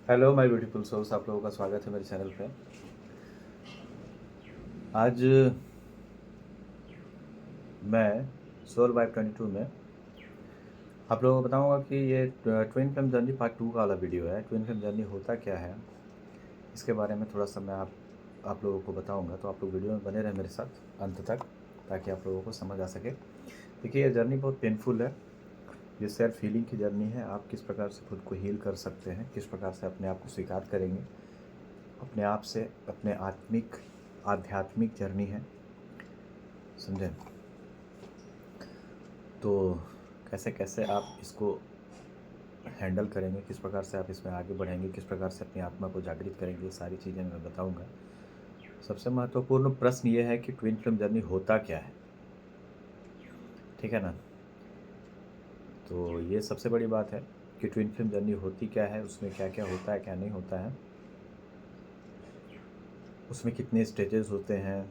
Hello my beautiful souls, आप लोगों का स्वागत है मेरे चैनल पे। आज मैं सोल वाइब 22 में आप लोगों को बताऊंगा कि ये ट्विन फ्लेम जर्नी पार्ट 2 का वाला वीडियो है। ट्विन फ्लेम जर्नी होता क्या है, इसके बारे में थोड़ा सा मैं आप लोगों को बताऊंगा। तो आप लोग वीडियो में बने रहें मेरे साथ अंत तक, ताकि आप लोगों को समझ आ सके। देखिए, ये जर्नी बहुत पेनफुल है। ये सेल्फ हीलिंग की जर्नी है। आप किस प्रकार से खुद को हील कर सकते हैं, किस प्रकार से अपने आप को स्वीकार करेंगे, अपने आप से अपने आध्यात्मिक जर्नी है, समझें। तो कैसे कैसे आप इसको हैंडल करेंगे, किस प्रकार से आप इसमें आगे बढ़ेंगे, किस प्रकार से अपनी आत्मा को जागृत करेंगे, ये सारी चीज़ें मैं बताऊंगा। सबसे महत्वपूर्ण प्रश्न ये है कि ट्विन फ्लेम जर्नी होता क्या है, ठीक है ना। तो ये सबसे बड़ी बात है कि ट्विन फ्लेम जर्नी होती क्या है, उसमें क्या क्या होता है, क्या नहीं होता है, उसमें कितने स्टेजेस होते हैं,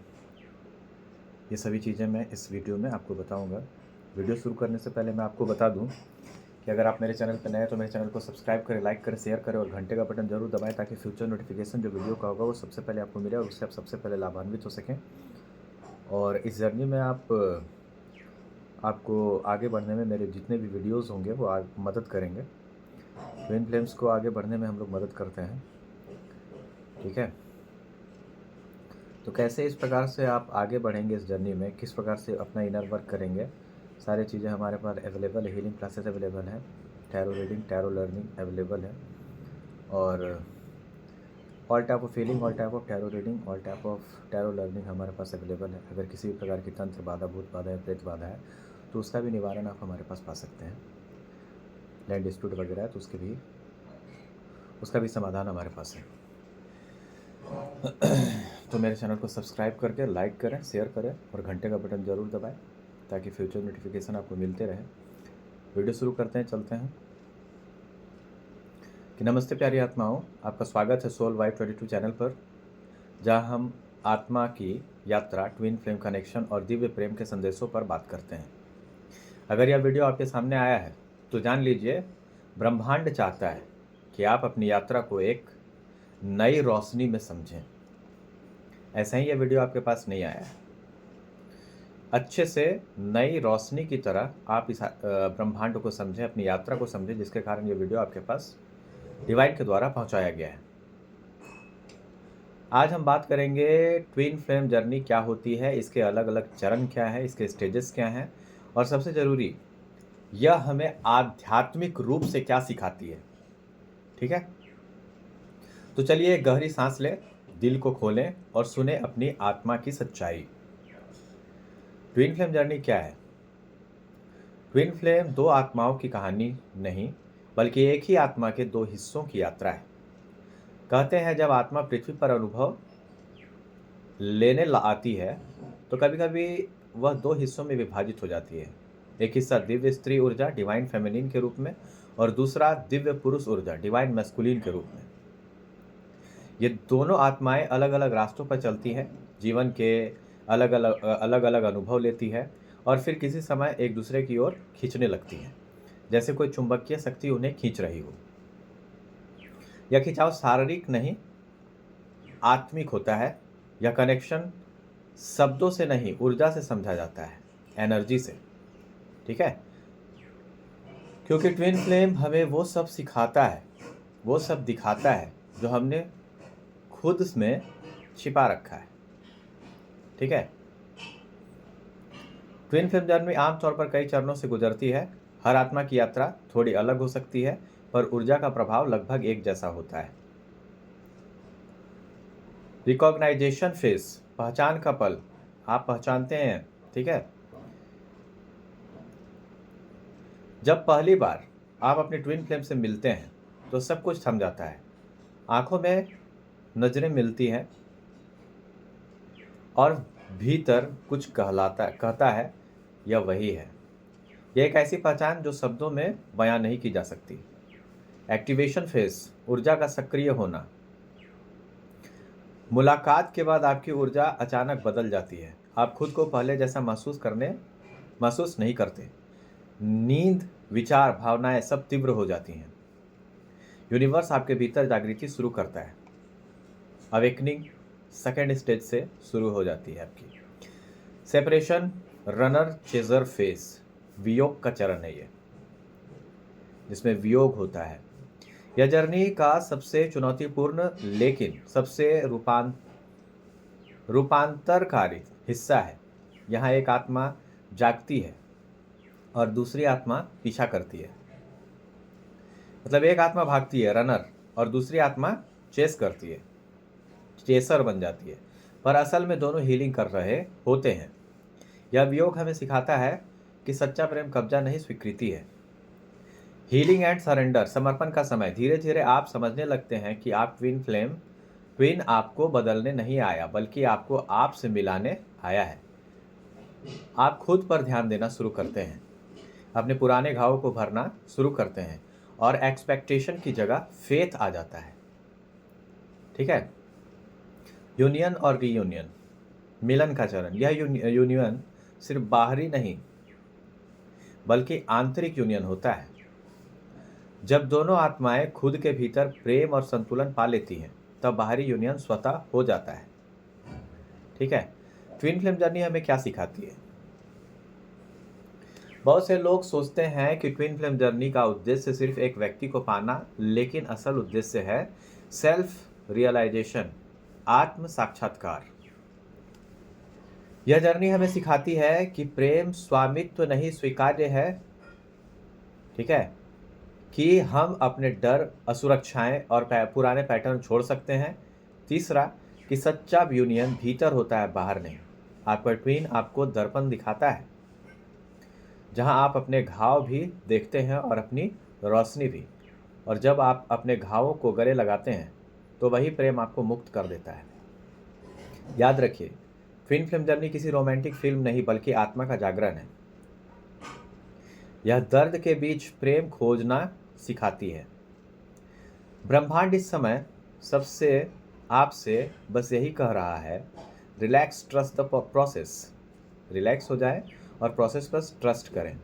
ये सभी चीज़ें मैं इस वीडियो में आपको बताऊंगा। वीडियो शुरू करने से पहले मैं आपको बता दूं कि अगर आप मेरे चैनल पर नए हैं तो मेरे चैनल को सब्सक्राइब करें, लाइक करें, शेयर करें और घंटे का बटन जरूर दबाएं, ताकि फ्यूचर नोटिफिकेशन जो वीडियो का होगा वो सबसे पहले आपको मिले और उससे आप सबसे पहले लाभान्वित हो सकें। और इस जर्नी में आपको आगे बढ़ने में मेरे जितने भी वीडियोज़ होंगे वो मदद करेंगे। ट्विन फ्लेम्स को आगे बढ़ने में हम लोग मदद करते हैं, ठीक है। तो कैसे इस प्रकार से आप आगे बढ़ेंगे इस जर्नी में, किस प्रकार से अपना इनर वर्क करेंगे, सारी चीज़ें हमारे पास अवेलेबल है। हीलिंग क्लासेस अवेलेबल है, tarot reading, tarot learning available है, और all type of feeling, all type of tarot reading, all type of tarot learning हमारे पास अवेलेबल है। अगर किसी भी प्रकार की तंत्र बाधा, भूत बाधा है, प्रेत बाधा है, तो उसका भी निवारण आप हमारे पास पा सकते हैं। लैंड डिस्प्यूट वगैरह है तो उसका भी समाधान हमारे पास है। तो मेरे चैनल को सब्सक्राइब करके लाइक करें, शेयर करें और घंटे का बटन ज़रूर दबाएं, ताकि फ्यूचर नोटिफिकेशन आपको मिलते रहे। वीडियो शुरू करते हैं, चलते हैं। कि नमस्ते प्यारी आत्माओं, आपका स्वागत है सोल वाइब 22 चैनल पर, जहां हम आत्मा की यात्रा, ट्विन फ्लेम कनेक्शन और दिव्य प्रेम के संदेशों पर बात करते हैं। अगर यह वीडियो आपके सामने आया है तो जान लीजिए, ब्रह्मांड चाहता है कि आप अपनी यात्रा को एक नई रोशनी में समझें। ऐसा ही यह वीडियो आपके पास नहीं आया है। अच्छे से नई रोशनी की तरह आप इस ब्रह्मांड को समझें, अपनी यात्रा को समझें, जिसके कारण ये वीडियो आपके पास डिवाइन के द्वारा पहुंचाया गया है। आज हम बात करेंगे ट्विन फ्लेम जर्नी क्या होती है, इसके अलग अलग चरण क्या है, इसके स्टेजेस क्या हैं, और सबसे ज़रूरी, यह हमें आध्यात्मिक रूप से क्या सिखाती है, ठीक है। तो चलिए एक गहरी सांस लें, दिल को खोलें और सुने अपनी आत्मा की सच्चाई। ट्विन फ्लेम जर्नी क्या है? ट्विन फ्लेम दो आत्माओं की कहानी नहीं, बल्कि एक ही आत्मा के दो हिस्सों की यात्रा है। कहते हैं जब आत्मा पृथ्वी पर अनुभव लेने आती है तो कभी कभी वह दो हिस्सों में विभाजित हो जाती है। एक हिस्सा दिव्य स्त्री ऊर्जा, डिवाइन फेमिनिन के रूप में, और दूसरा दिव्य पुरुष ऊर्जा, डिवाइन मैस्कुलिन के रूप में। ये दोनों आत्माएं अलग अलग रास्तों पर चलती हैं, जीवन के अलग अलग अनुभव लेती है और फिर किसी समय एक दूसरे की ओर खींचने लगती हैं, जैसे कोई चुंबकीय शक्ति उन्हें खींच रही हो। यह खिंचाव शारीरिक नहीं, आत्मिक होता है। यह कनेक्शन शब्दों से नहीं, ऊर्जा से समझा जाता है, एनर्जी से, ठीक है। क्योंकि ट्विन फ्लेम हमें वो सब सिखाता है, वो सब दिखाता है जो हमने खुद में छिपा रखा है, ठीक है। ट्विन फ्लेम जर्नी आमतौर पर कई चरणों से गुजरती है। हर आत्मा की यात्रा थोड़ी अलग हो सकती है, पर ऊर्जा का प्रभाव लगभग एक जैसा होता है। रिकॉग्नाइजेशन फेज, पहचान का पल, आप पहचानते हैं, ठीक है। जब पहली बार आप अपने ट्विन फ्लेम से मिलते हैं तो सब कुछ थम जाता है। आंखों में नजरें मिलती हैं और भीतर कुछ कहता है, यह वही है। यह एक ऐसी पहचान जो शब्दों में बयां नहीं की जा सकती। एक्टिवेशन फेज, ऊर्जा का सक्रिय होना। मुलाकात के बाद आपकी ऊर्जा अचानक बदल जाती है। आप खुद को पहले जैसा महसूस नहीं करते। नींद, विचार, भावनाएं सब तीव्र हो जाती हैं। यूनिवर्स आपके भीतर जागृति शुरू करता है। अवेकनिंग सेकेंड स्टेज से शुरू हो जाती है आपकी। सेपरेशन, रनर चेजर फेस, वियोग का चरण है ये, जिसमें वियोग होता है। यह जर्नी का सबसे चुनौतीपूर्ण लेकिन सबसे रूपांतरकारी हिस्सा है। यहाँ एक आत्मा जागती है और दूसरी आत्मा पीछा करती है। मतलब एक आत्मा भागती है, रनर, और दूसरी आत्मा चेस करती है, चेसर बन जाती है। पर असल में दोनों हीलिंग कर रहे होते हैं। यह वियोग हमें सिखाता है कि सच्चा प्रेम कब्जा नहीं, स्वीकृति है। हीलिंग एंड सरेंडर, समर्पण का समय। धीरे धीरे आप समझने लगते हैं कि आप ट्विन आपको बदलने नहीं आया, बल्कि आपको आपसे मिलाने आया है। आप खुद पर ध्यान देना शुरू करते हैं, अपने पुराने घावों को भरना शुरू करते हैं, और एक्सपेक्टेशन की जगह फेथ आ जाता है। ठीक है। यूनियन और रीयूनियन, मिलन का चरण। यह यूनियन सिर्फ बाहरी नहीं बल्कि आंतरिक यूनियन होता है। जब दोनों आत्माएं खुद के भीतर प्रेम और संतुलन पा लेती हैं, तब बाहरी यूनियन स्वतः हो जाता है। ठीक है। ट्विन फ्लेम जर्नी हमें क्या सिखाती है? बहुत से लोग सोचते हैं कि ट्विन फ्लेम जर्नी का उद्देश्य सिर्फ एक व्यक्ति को पाना, लेकिन असल उद्देश्य है सेल्फ रियलाइजेशन, आत्म साक्षात्कार। यह जर्नी हमें सिखाती है कि प्रेम स्वामित्व नहीं, स्वीकार्य है। ठीक है। कि हम अपने डर, असुरक्षाएं और पुराने पैटर्न छोड़ सकते हैं। तीसरा, कि सच्चा यूनियन भीतर होता है, बाहर नहीं। आपका ट्विन आपको दर्पण दिखाता है, जहां आप अपने घाव भी देखते हैं और अपनी रोशनी भी। और जब आप अपने घावों को गले लगाते हैं, तो वही प्रेम आपको मुक्त कर देता है। याद रखिए, ट्विन फ्लेम जर्नी किसी रोमांटिक फिल्म नहीं, बल्कि आत्मा का जागरण है। यह दर्द के बीच प्रेम खोजना सिखाती है। ब्रह्मांड इस समय सबसे आपसे बस यही कह रहा है, relax, trust the process. Relax हो जाए और प्रोसेस पर ट्रस्ट करें।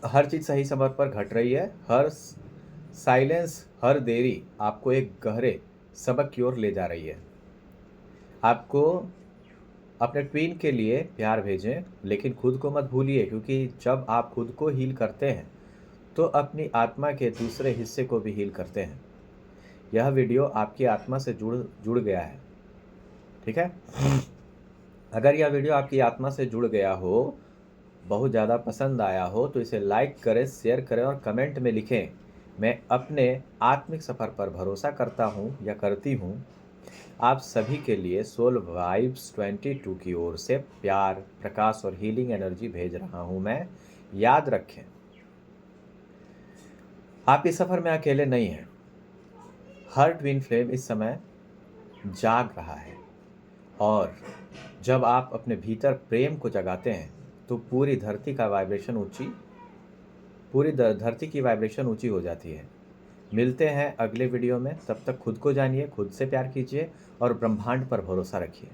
हर चीज़ सही समय पर घट रही है। हर साइलेंस, हर देरी आपको एक गहरे सबक की ओर ले जा रही है। आपको अपने ट्विन के लिए प्यार भेजें, लेकिन खुद को मत भूलिए, क्योंकि जब आप खुद को हील करते हैं तो अपनी आत्मा के दूसरे हिस्से को भी हील करते हैं। यह वीडियो आपकी आत्मा से जुड़ गया है। ठीक है। अगर यह वीडियो आपकी आत्मा से जुड़ गया हो, बहुत ज़्यादा पसंद आया हो, तो इसे लाइक करें, शेयर करें और कमेंट में लिखें, मैं अपने आत्मिक सफ़र पर भरोसा करता हूँ या करती हूँ। आप सभी के लिए सोल वाइब्स 22 की ओर से प्यार, प्रकाश और हीलिंग एनर्जी भेज रहा हूँ मैं। याद रखें, आप इस सफ़र में अकेले नहीं हैं। हर ट्विन फ्लेम इस समय जाग रहा है, और जब आप अपने भीतर प्रेम को जगाते हैं, तो पूरी धरती की वाइब्रेशन ऊंची हो जाती है। मिलते हैं अगले वीडियो में। तब तक खुद को जानिए, खुद से प्यार कीजिए और ब्रह्मांड पर भरोसा रखिए।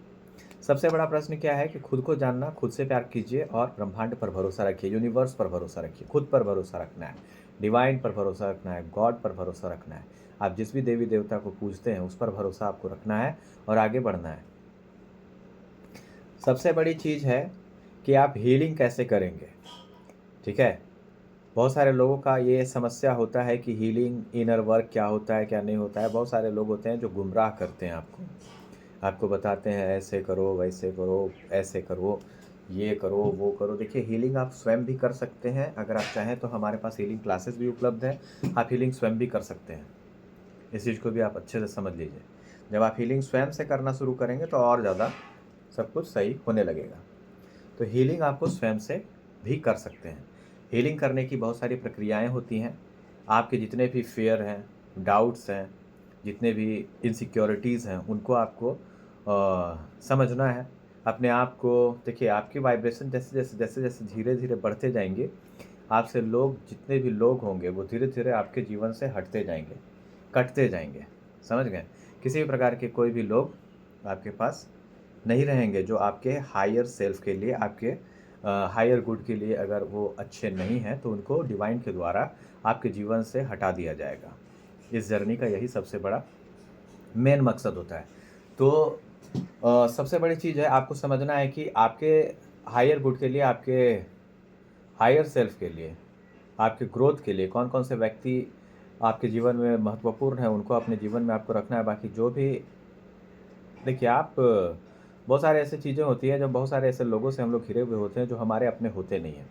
सबसे बड़ा प्रश्न क्या है कि खुद को जानना, खुद से प्यार कीजिए और ब्रह्मांड पर भरोसा रखिए, यूनिवर्स पर भरोसा रखिए। खुद पर भरोसा रखना है, डिवाइन पर भरोसा रखना है, गॉड पर भरोसा रखना है। आप जिस भी देवी देवता को पूजते हैं, उस पर भरोसा आपको रखना है और आगे बढ़ना है। सबसे बड़ी चीज़ है कि आप हीलिंग कैसे करेंगे। ठीक है। बहुत सारे लोगों का ये समस्या होता है कि हीलिंग, इनर वर्क क्या होता है, क्या नहीं होता है। बहुत सारे लोग होते हैं जो गुमराह करते हैं आपको बताते हैं ऐसे करो, वैसे करो, ऐसे करो, ये करो, वो करो। देखिए, हीलिंग आप स्वयं भी कर सकते हैं। अगर आप चाहें तो हमारे पास हीलिंग क्लासेस भी उपलब्ध हैं। आप हीलिंग स्वयं भी कर सकते हैं। इस चीज़ को भी आप अच्छे से समझ लीजिए। जब आप हीलिंग स्वयं से करना शुरू करेंगे तो और ज़्यादा सब कुछ सही होने लगेगा। तो हीलिंग आपको स्वयं से भी कर सकते हैं। हीलिंग करने की बहुत सारी प्रक्रियाएं होती हैं। आपके जितने भी फियर हैं, डाउट्स हैं, जितने भी इनसिक्योरिटीज़ हैं, उनको आपको समझना है। अपने आप को देखिए, आपकी वाइब्रेशन जैसे धीरे धीरे बढ़ते जाएंगे, आपसे जितने भी लोग होंगे, वो धीरे धीरे आपके जीवन से हटते जाएंगे, कटते जाएंगे। समझ गए? किसी भी प्रकार के कोई भी लोग आपके पास नहीं रहेंगे जो आपके हायर सेल्फ के लिए, आपके हायर गुड के लिए अगर वो अच्छे नहीं हैं तो उनको डिवाइन के द्वारा आपके जीवन से हटा दिया जाएगा। इस जर्नी का यही सबसे बड़ा मेन मकसद होता है। तो सबसे बड़ी चीज़ है आपको समझना है कि आपके हायर गुड के लिए, आपके हायर सेल्फ के लिए, आपके ग्रोथ के लिए कौन-कौन से व्यक्ति आपके जीवन में महत्वपूर्ण हैं, उनको अपने जीवन में आपको रखना है। बाकी जो भी देखिए आप बहुत सारे ऐसी चीज़ें होती हैं, जब बहुत सारे ऐसे लोगों से हम लोग घिरे हुए होते हैं जो हमारे अपने होते नहीं हैं।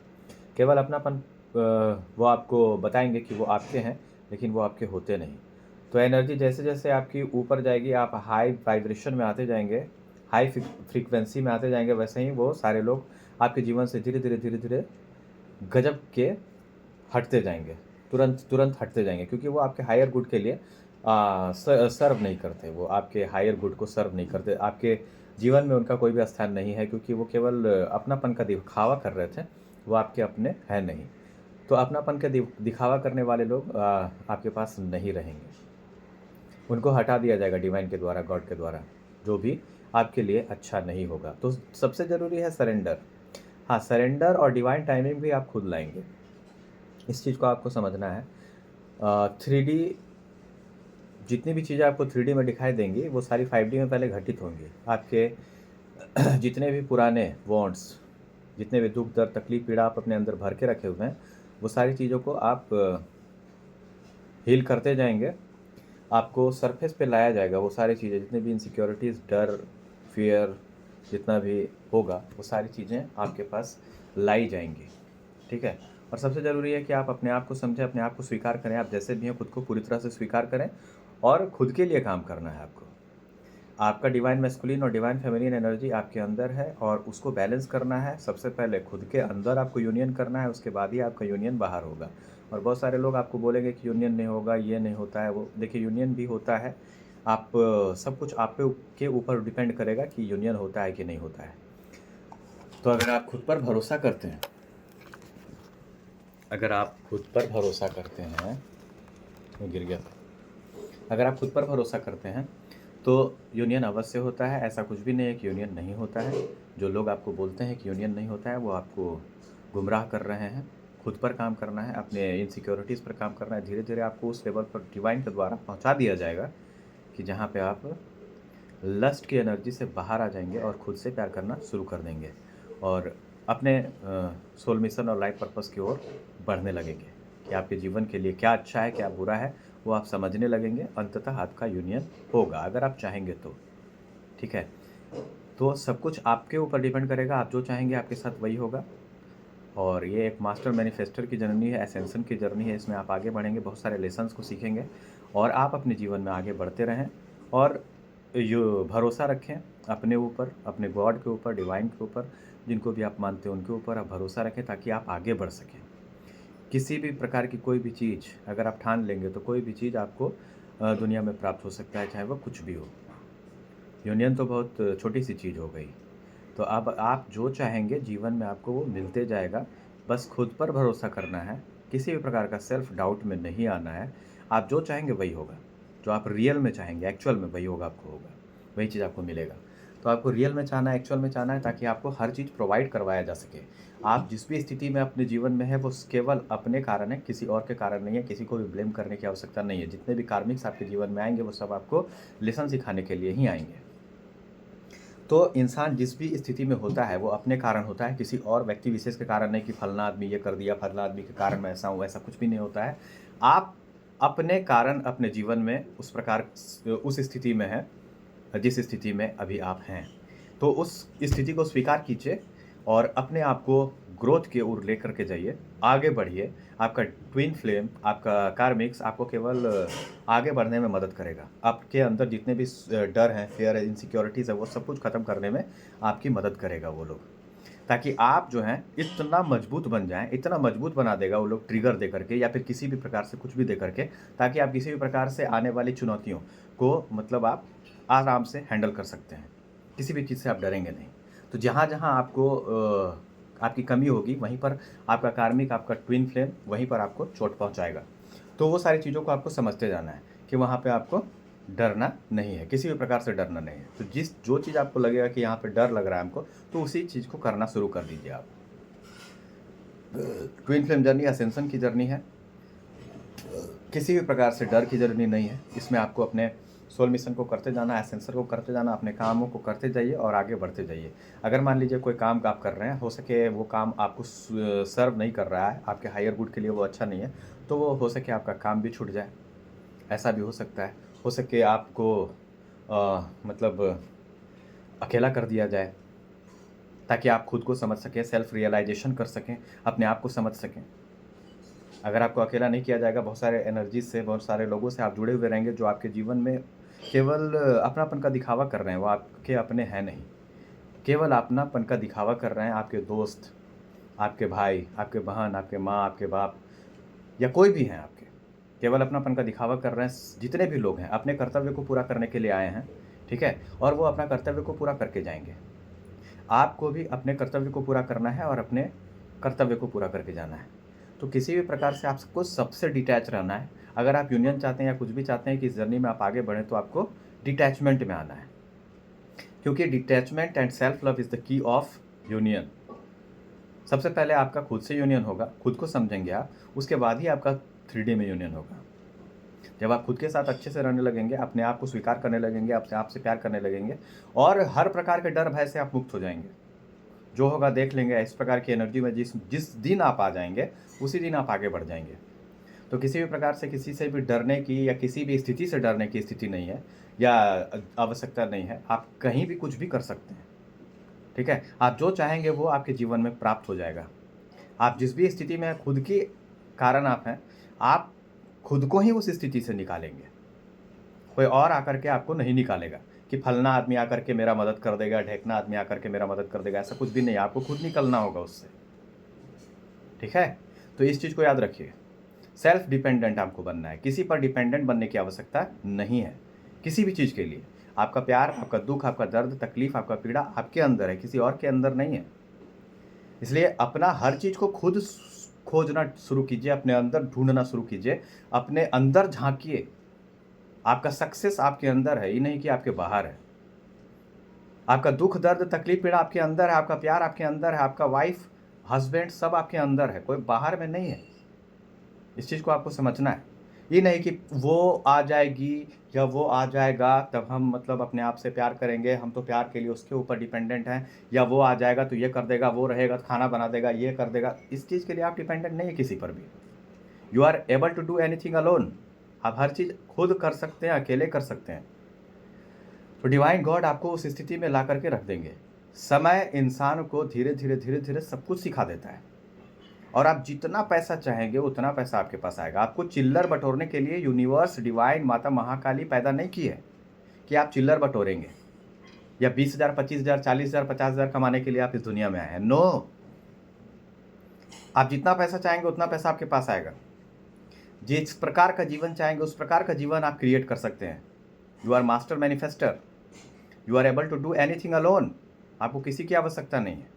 केवल अपनापन वो आपको बताएँगे कि वो आपके हैं, लेकिन वो आपके होते नहीं। तो एनर्जी जैसे-जैसे आपकी ऊपर जाएगी, आप हाई वाइब्रेशन में आते जाएँगे, हाई फ्रीक्वेंसी में आते जाएँगे, वैसे ही वो सारे लोग आपके जीवन से धीरे-धीरे, धीरे-धीरे गजब के हटते जाएँगे। तुरंत हटते जाएँगे क्योंकि वो आपके हायर गुड के लिए सर्व नहीं करते। वो आपके हायर गुड को सर्व नहीं करते। आपके जीवन में उनका कोई भी स्थान नहीं है क्योंकि वो केवल अपनापन का दिखावा कर रहे थे, वो आपके अपने हैं नहीं। तो अपनापन का दिखावा करने वाले लोग आपके पास नहीं रहेंगे। उनको हटा दिया जाएगा डिवाइन के द्वारा, गॉड के द्वारा, जो भी आपके लिए अच्छा नहीं होगा। तो सबसे ज़रूरी है सरेंडर। हाँ, सरेंडर और डिवाइन टाइमिंग भी आप खुद लाएँगे। इस चीज़ को आपको समझना है। 3D जितनी भी चीज़ें आपको 3D में दिखाई देंगी, वो सारी 5D में पहले घटित होंगी। आपके जितने भी पुराने वॉन्ट्स, जितने भी दुःख, दर्द, तकलीफ़, पीड़ा आप अपने अंदर भर के रखे हुए हैं, वो सारी चीज़ों को आप हील करते जाएँगे। आपको सरफेस पे लाया जाएगा वो सारी चीज़ें, जितनी भी इनसिक्योरिटीज़, डर, फ़ियर जितना भी होगा, वो सारी चीज़ें आपके पास लाई जाएँगी। ठीक है? और सबसे ज़रूरी है कि आप अपने आप को समझें, अपने आप को स्वीकार करें। आप जैसे भी हैं, खुद को पूरी तरह से स्वीकार करें और खुद के लिए काम करना है आपको। आपका डिवाइन मैस्कुलिन और डिवाइन फेमिनिन एनर्जी आपके अंदर है और उसको बैलेंस करना है। सबसे पहले खुद के अंदर आपको यूनियन करना है, उसके बाद ही आपका यूनियन बाहर होगा। और बहुत सारे लोग आपको बोलेंगे कि यूनियन नहीं होगा, ये नहीं होता है, वो देखिए यूनियन भी होता है। आप सब कुछ आप पे के ऊपर डिपेंड करेगा कि यूनियन होता है कि नहीं होता है। तो अगर आप खुद पर भरोसा करते हैं, अगर आप खुद पर भरोसा करते हैं, वो गिर गया था। अगर आप खुद पर भरोसा करते हैं तो यूनियन अवश्य होता है। ऐसा कुछ भी नहीं है कि यूनियन नहीं होता है। जो लोग आपको बोलते हैं कि यूनियन नहीं होता है, वो आपको गुमराह कर रहे हैं। खुद पर काम करना है, अपने इनसिक्योरिटीज़ पर काम करना है। धीरे-धीरे आपको उस लेवल पर डिवाइन के द्वारा पहुंचा दिया जाएगा कि जहाँ पे आप लस्ट की एनर्जी से बाहर आ जाएँगे और खुद से प्यार करना शुरू कर देंगे और अपने सोल मिशन और लाइफ पर्पस की ओर बढ़ने लगेंगे कि आपके जीवन के लिए क्या अच्छा है, क्या बुरा है, वो आप समझने लगेंगे। अंततः आपका यूनियन होगा अगर आप चाहेंगे तो। ठीक है? तो सब कुछ आपके ऊपर डिपेंड करेगा, आप जो चाहेंगे आपके साथ वही होगा। और ये एक मास्टर मैनिफेस्टर की जर्नी है, एसेंशन की जर्नी है। इसमें आप आगे बढ़ेंगे, बहुत सारे लेसन्स को सीखेंगे और आप अपने जीवन में आगे बढ़ते रहें और यो भरोसा रखें अपने ऊपर, अपने गॉड के ऊपर, डिवाइन के ऊपर, जिनको भी आप मानते हैं उनके ऊपर आप भरोसा रखें ताकि आप आगे बढ़ सकें। किसी भी प्रकार की कोई भी चीज़ अगर आप ठान लेंगे तो कोई भी चीज़ आपको दुनिया में प्राप्त हो सकता है, चाहे वो कुछ भी हो। यूनियन तो बहुत छोटी-सी चीज़ हो गई। तो अब आप जो चाहेंगे जीवन में आपको वो मिलते जाएगा। बस खुद पर भरोसा करना है, किसी भी प्रकार का सेल्फ डाउट में नहीं आना है। आप जो चाहेंगे वही होगा। जो आप रियल में चाहेंगे, एक्चुअल में वही होगा आपको होगा। वही चीज़ आपको मिलेगा। तो आपको रियल में चाहना है, एक्चुअल में चाहना है ताकि आपको हर चीज़ प्रोवाइड करवाया जा सके। आप जिस भी स्थिति में अपने जीवन में हैं वो केवल अपने कारण है, किसी और के कारण नहीं है। किसी को भी ब्लेम करने की आवश्यकता नहीं है। जितने भी कार्मिक्स आपके जीवन में आएँगे वो सब आपको लेसन सिखाने के लिए ही आएँगे। तो इंसान जिस भी स्थिति में होता है वो अपने कारण होता है, किसी और व्यक्ति विशेष के कारण नहीं कि फलना आदमी ये कर दिया, फलना आदमी के कारण मैं ऐसा हूँ, ऐसा कुछ भी नहीं होता है। आप अपने कारण अपने जीवन में उस प्रकार उस स्थिति में हैं, जिस स्थिति में अभी आप हैं। तो उस स्थिति को स्वीकार कीजिए और अपने आप को ग्रोथ की ओर लेकर के जाइए, आगे बढ़िए। आपका ट्विन फ्लेम, आपका कार्मिक्स आपको केवल आगे बढ़ने में मदद करेगा। आपके अंदर जितने भी डर हैं, फ़ियर है, इनसिक्योरिटीज़ है, वो सब कुछ ख़त्म करने में आपकी मदद करेगा वो लोग। ताकि आप जो हैं इतना मजबूत बन जाएँ, इतना मजबूत बना देगा वो लोग ट्रिगर दे करके या फिर किसी भी प्रकार से कुछ भी दे करके, ताकि आप किसी भी प्रकार से आने वाली चुनौतियों को मतलब आप आराम से हैंडल कर सकते हैं। किसी भी चीज़ से आप डरेंगे नहीं। तो जहाँ-जहाँ आपको आपकी कमी होगी वहीं पर आपका कार्मिक, आपका ट्विन फ्लेम वहीं पर आपको चोट पहुँचाएगा। तो वो सारी चीज़ों को आपको समझते जाना है कि वहाँ पे आपको डरना नहीं है, किसी भी प्रकार से डरना नहीं है। तो जो चीज़ आपको लगेगा कि यहाँ पे डर लग रहा है हमको, तो उसी चीज़ को करना शुरू कर दीजिए आप। ट्विन फ्लेम जर्नी असेंशन की जर्नी है, किसी भी प्रकार से डर की जर्नी नहीं है। इसमें आपको अपने सोल मिशन को करते जाना, एसेंसर को करते जाना, अपने कामों को करते जाइए और आगे बढ़ते जाइए। अगर मान लीजिए कोई काम आप कर रहे हैं, हो सके वो काम आपको सर्व नहीं कर रहा है, आपके हायर गुड के लिए वो अच्छा नहीं है, तो वो हो सके आपका काम भी छूट जाए, ऐसा भी हो सकता है। हो सके आपको मतलब अकेला कर दिया जाए, ताकि आप खुद को समझ सकें, सेल्फ रियलाइजेशन कर सकें, अपने आप को समझ सकें। अगर आपको अकेला नहीं किया जाएगा, बहुत सारे एनर्जी से, बहुत सारे लोगों से आप जुड़े हुए रहेंगे जो आपके जीवन में केवल अपनापन का दिखावा कर रहे हैं, वो आपके अपने हैं नहीं, केवल अपनापन का दिखावा कर रहे हैं। आपके दोस्त, आपके भाई, आपके बहन, आपके माँ, आपके बाप या कोई भी हैं, आपके केवल अपनापन का दिखावा कर रहे हैं। जितने भी लोग हैं अपने कर्तव्य को पूरा करने के लिए आए हैं, ठीक है, और वो अपना कर्तव्य को पूरा करके जाएंगे। आपको भी अपने कर्तव्य को पूरा करना है और अपने कर्तव्य को पूरा करके जाना है। तो किसी भी प्रकार से आपको सबसे डिटैच रहना है। अगर आप यूनियन चाहते हैं या कुछ भी चाहते हैं कि इस जर्नी में आप आगे बढ़ें, तो आपको डिटैचमेंट में आना है, क्योंकि detachment and self love is the key of union. सबसे पहले आपका खुद से यूनियन होगा, खुद को समझेंगे आप, उसके बाद ही आपका 3D में यूनियन होगा। जब आप खुद के साथ अच्छे से रहने लगेंगे, अपने आप को स्वीकार करने लगेंगे, अपने आप से प्यार करने लगेंगे, और हर प्रकार के डर भय से आप मुक्त हो जाएंगे। जो होगा देख लेंगे। इस प्रकार की एनर्जी में जिस दिन आप आ जाएंगे, उसी दिन आप आगे बढ़ जाएंगे। तो किसी भी प्रकार से किसी से भी डरने की या किसी भी स्थिति से डरने की स्थिति नहीं है या आवश्यकता नहीं है। आप कहीं भी कुछ भी कर सकते हैं, ठीक है। आप जो चाहेंगे वो आपके जीवन में प्राप्त हो जाएगा। आप जिस भी स्थिति में खुद के कारण आप हैं, आप खुद को ही उस स्थिति से निकालेंगे। कोई और आकर के आपको नहीं निकालेगा कि फलना आदमी आकर के मेरा मदद कर देगा, ढेकना आदमी आकर के मेरा मदद कर देगा, ऐसा कुछ भी नहीं। आपको खुद निकलना होगा उससे, ठीक है। तो इस चीज़ को याद रखिए, सेल्फ डिपेंडेंट आपको बनना है। किसी पर डिपेंडेंट बनने की आवश्यकता नहीं है किसी भी चीज़ के लिए। आपका प्यार, आपका दुख, आपका दर्द, तकलीफ, आपका पीड़ा आपके अंदर है, किसी और के अंदर नहीं है। इसलिए अपना हर चीज़ को खुद खोजना शुरू कीजिए, अपने अंदर ढूंढना शुरू कीजिए, अपने अंदर झांकिए। आपका सक्सेस आपके अंदर है, ये नहीं कि आपके बाहर है। आपका दुख, दर्द, तकलीफ, पीड़ा आपके अंदर है, आपका प्यार आपके अंदर है, आपका वाइफ, हस्बैंड सब आपके अंदर है, कोई बाहर में नहीं है। इस चीज़ को आपको समझना है। ये नहीं कि वो आ जाएगी या वो आ जाएगा तब हम मतलब अपने आप से प्यार करेंगे, हम तो प्यार के लिए उसके ऊपर डिपेंडेंट हैं, या वो आ जाएगा तो ये कर देगा, वो रहेगा तो खाना बना देगा, ये कर देगा। इस चीज़ के लिए आप डिपेंडेंट नहीं है किसी पर भी। You are able to do anything alone. आप हर चीज़ खुद कर सकते हैं, अकेले कर सकते हैं। तो डिवाइन गॉड आपको उस स्थिति में ला करके रख देंगे। समय इंसान को धीरे धीरे धीरे धीरे सब कुछ सिखा देता है, और आप जितना पैसा चाहेंगे उतना पैसा आपके पास आएगा। आपको चिल्लर बटोरने के लिए यूनिवर्स, डिवाइन, माता महाकाली पैदा नहीं की है कि आप चिल्लर बटोरेंगे, या 20,000, 25,000, 40,000, 50,000 कमाने के लिए आप इस दुनिया में आए हैं। नो, आप जितना पैसा चाहेंगे उतना पैसा आपके पास आएगा। जिस प्रकार का जीवन चाहेंगे उस प्रकार का जीवन आप क्रिएट कर सकते हैं। You are master manifester, you are able to do anything alone. आपको किसी की आवश्यकता नहीं है।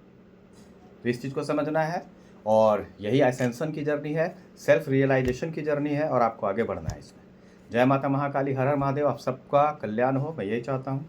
तो इस चीज़ को समझना है, और यही एसेंशन की जर्नी है, सेल्फ रियलाइजेशन की जर्नी है, और आपको आगे बढ़ना है इसमें। जय माता महाकाली, हर हर महादेव। आप सबका कल्याण हो, मैं यही चाहता हूँ।